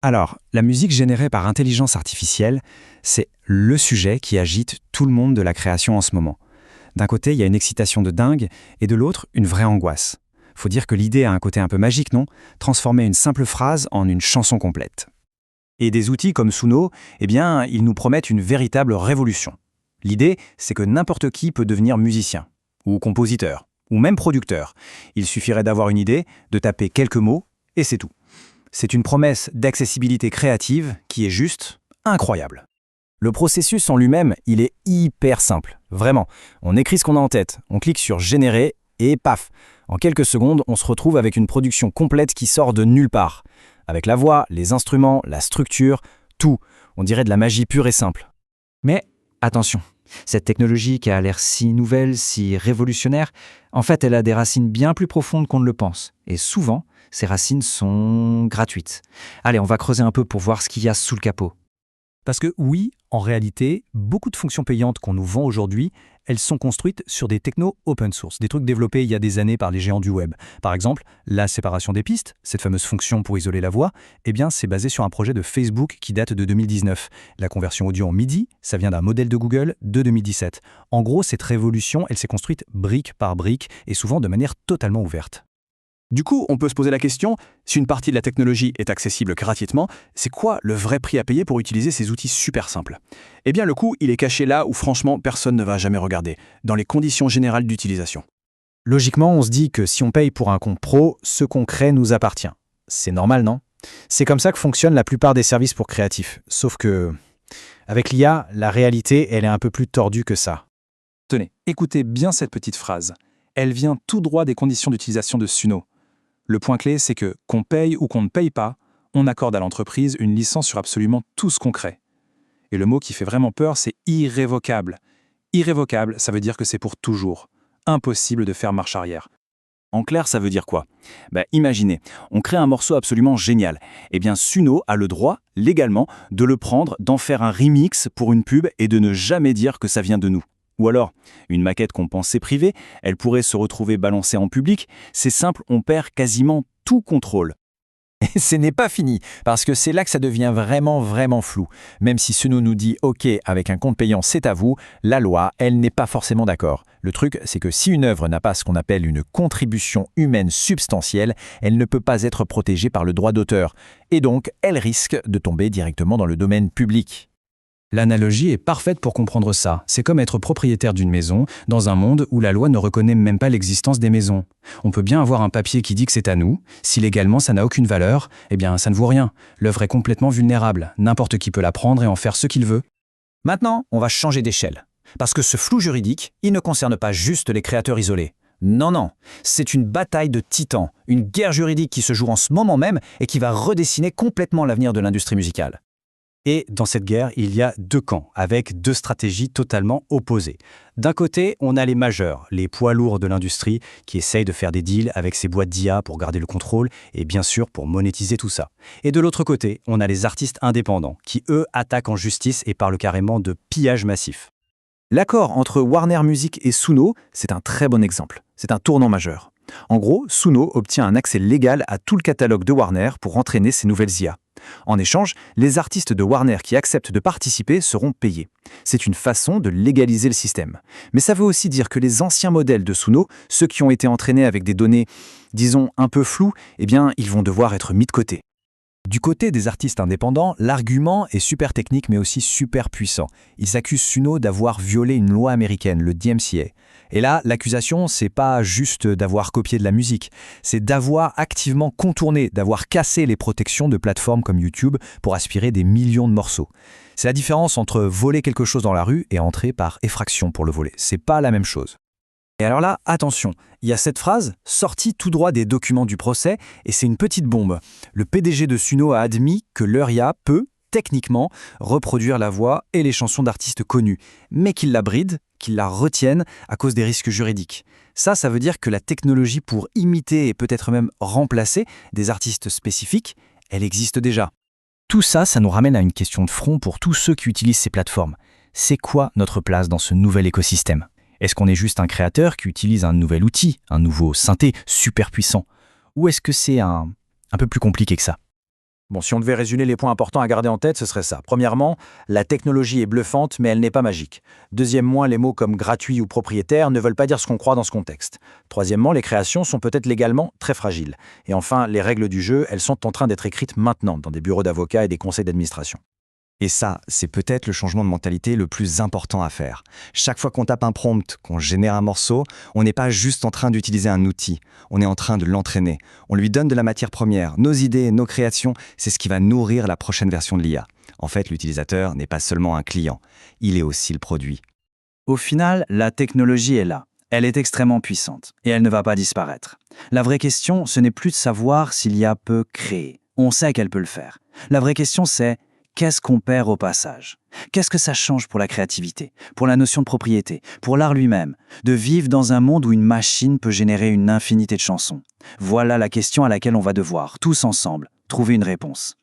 Alors, la musique générée par intelligence artificielle, c'est le sujet qui agite tout le monde de la création en ce moment. D'un côté, il y a une excitation de dingue, et de l'autre, une vraie angoisse. Faut dire que l'idée a un côté un peu magique, non? Transformer une simple phrase en une chanson complète. Et des outils comme Suno, eh bien, ils nous promettent une véritable révolution. L'idée, c'est que n'importe qui peut devenir musicien, ou compositeur, ou même producteur. Il suffirait d'avoir une idée, de taper quelques mots, et c'est tout. C'est une promesse d'accessibilité créative qui est juste incroyable. Le processus en lui-même, il est hyper simple. Vraiment, on écrit ce qu'on a en tête, on clique sur «Générer» et paf! En quelques secondes, on se retrouve avec une production complète qui sort de nulle part. Avec la voix, les instruments, la structure, tout. On dirait de la magie pure et simple. Mais attention, cette technologie qui a l'air si nouvelle, si révolutionnaire, en fait, elle a des racines bien plus profondes qu'on ne le pense. Et souvent, ces racines sont gratuites. Allez, on va creuser un peu pour voir ce qu'il y a sous le capot. Parce que oui, en réalité, beaucoup de fonctions payantes qu'on nous vend aujourd'hui, elles sont construites sur des technos open source, des trucs développés il y a des années par les géants du web. Par exemple, la séparation des pistes, cette fameuse fonction pour isoler la voix, eh bien, c'est basé sur un projet de Facebook qui date de 2019. La conversion audio en MIDI, ça vient d'un modèle de Google de 2017. En gros, cette révolution, elle s'est construite brique par brique et souvent de manière totalement ouverte. Du coup, on peut se poser la question, si une partie de la technologie est accessible gratuitement, c'est quoi le vrai prix à payer pour utiliser ces outils super simples? Eh bien, le coût, il est caché là où franchement personne ne va jamais regarder, dans les conditions générales d'utilisation. Logiquement, on se dit que si on paye pour un compte pro, ce qu'on crée nous appartient. C'est normal, non? C'est comme ça que fonctionnent la plupart des services pour créatifs. Sauf que, avec l'IA, la réalité, elle est un peu plus tordue que ça. Tenez, écoutez bien cette petite phrase. Elle vient tout droit des conditions d'utilisation de Suno. Le point clé, c'est que, qu'on paye ou qu'on ne paye pas, on accorde à l'entreprise une licence sur absolument tout ce qu'on crée. Et le mot qui fait vraiment peur, c'est irrévocable. Irrévocable, ça veut dire que c'est pour toujours. Impossible de faire marche arrière. En clair, ça veut dire quoi? Imaginez, on crée un morceau absolument génial. Eh bien, Suno a le droit, légalement, de le prendre, d'en faire un remix pour une pub et de ne jamais dire que ça vient de nous. Ou alors, une maquette qu'on pensait privée, elle pourrait se retrouver balancée en public. C'est simple, on perd quasiment tout contrôle. Et ce n'est pas fini, parce que c'est là que ça devient vraiment flou. Même si Suno nous dit « OK, avec un compte payant, c'est à vous », la loi, elle n'est pas forcément d'accord. Le truc, c'est que si une œuvre n'a pas ce qu'on appelle une contribution humaine substantielle, elle ne peut pas être protégée par le droit d'auteur. Et donc, elle risque de tomber directement dans le domaine public. L'analogie est parfaite pour comprendre ça. C'est comme être propriétaire d'une maison dans un monde où la loi ne reconnaît même pas l'existence des maisons. On peut bien avoir un papier qui dit que c'est à nous. Si légalement ça n'a aucune valeur, eh bien ça ne vaut rien. L'œuvre est complètement vulnérable. N'importe qui peut la prendre et en faire ce qu'il veut. Maintenant, on va changer d'échelle. Parce que ce flou juridique, il ne concerne pas juste les créateurs isolés. Non, c'est une bataille de titans, une guerre juridique qui se joue en ce moment même et qui va redessiner complètement l'avenir de l'industrie musicale. Et dans cette guerre, il y a deux camps, avec deux stratégies totalement opposées. D'un côté, on a les majeurs, les poids lourds de l'industrie, qui essayent de faire des deals avec ces boîtes d'IA pour garder le contrôle et bien sûr pour monétiser tout ça. Et de l'autre côté, on a les artistes indépendants, qui eux attaquent en justice et parlent carrément de pillage massif. L'accord entre Warner Music et Suno, c'est un très bon exemple. C'est un tournant majeur. En gros, Suno obtient un accès légal à tout le catalogue de Warner pour entraîner ses nouvelles IA. En échange, les artistes de Warner qui acceptent de participer seront payés. C'est une façon de légaliser le système. Mais ça veut aussi dire que les anciens modèles de Suno, ceux qui ont été entraînés avec des données, disons, un peu floues, eh bien, ils vont devoir être mis de côté. Du côté des artistes indépendants, l'argument est super technique mais aussi super puissant. Ils accusent Suno d'avoir violé une loi américaine, le DMCA. Et là, l'accusation, c'est pas juste d'avoir copié de la musique, c'est d'avoir activement contourné, d'avoir cassé les protections de plateformes comme YouTube pour aspirer des millions de morceaux. C'est la différence entre voler quelque chose dans la rue et entrer par effraction pour le voler. C'est pas la même chose. Et alors là, attention, il y a cette phrase, sortie tout droit des documents du procès, et c'est une petite bombe. Le PDG de Suno a admis que leur IA peut, techniquement, reproduire la voix et les chansons d'artistes connus, mais qu'il la bride, qu'il la retienne à cause des risques juridiques. Ça veut dire que la technologie pour imiter et peut-être même remplacer des artistes spécifiques, elle existe déjà. Tout ça, ça nous ramène à une question de front pour tous ceux qui utilisent ces plateformes. C'est quoi notre place dans ce nouvel écosystème ? Est-ce qu'on est juste un créateur qui utilise un nouvel outil, un nouveau synthé super puissant? Ou est-ce que c'est un peu plus compliqué que ça? Bon, si on devait résumer les points importants à garder en tête, ce serait ça. Premièrement, la technologie est bluffante, mais elle n'est pas magique. Deuxièmement, les mots comme gratuit ou propriétaire ne veulent pas dire ce qu'on croit dans ce contexte. Troisièmement, les créations sont peut-être légalement très fragiles. Et enfin, les règles du jeu, elles sont en train d'être écrites maintenant dans des bureaux d'avocats et des conseils d'administration. Et ça, c'est peut-être le changement de mentalité le plus important à faire. Chaque fois qu'on tape un prompt, qu'on génère un morceau, on n'est pas juste en train d'utiliser un outil, on est en train de l'entraîner. On lui donne de la matière première, nos idées, nos créations, c'est ce qui va nourrir la prochaine version de l'IA. En fait, l'utilisateur n'est pas seulement un client, il est aussi le produit. Au final, la technologie est là. Elle est extrêmement puissante et elle ne va pas disparaître. La vraie question, ce n'est plus de savoir si l'IA peut créer. On sait qu'elle peut le faire. La vraie question, c'est qu'est-ce qu'on perd au passage? Qu'est-ce que ça change pour la créativité, pour la notion de propriété, pour l'art lui-même, de vivre dans un monde où une machine peut générer une infinité de chansons? Voilà la question à laquelle on va devoir, tous ensemble, trouver une réponse.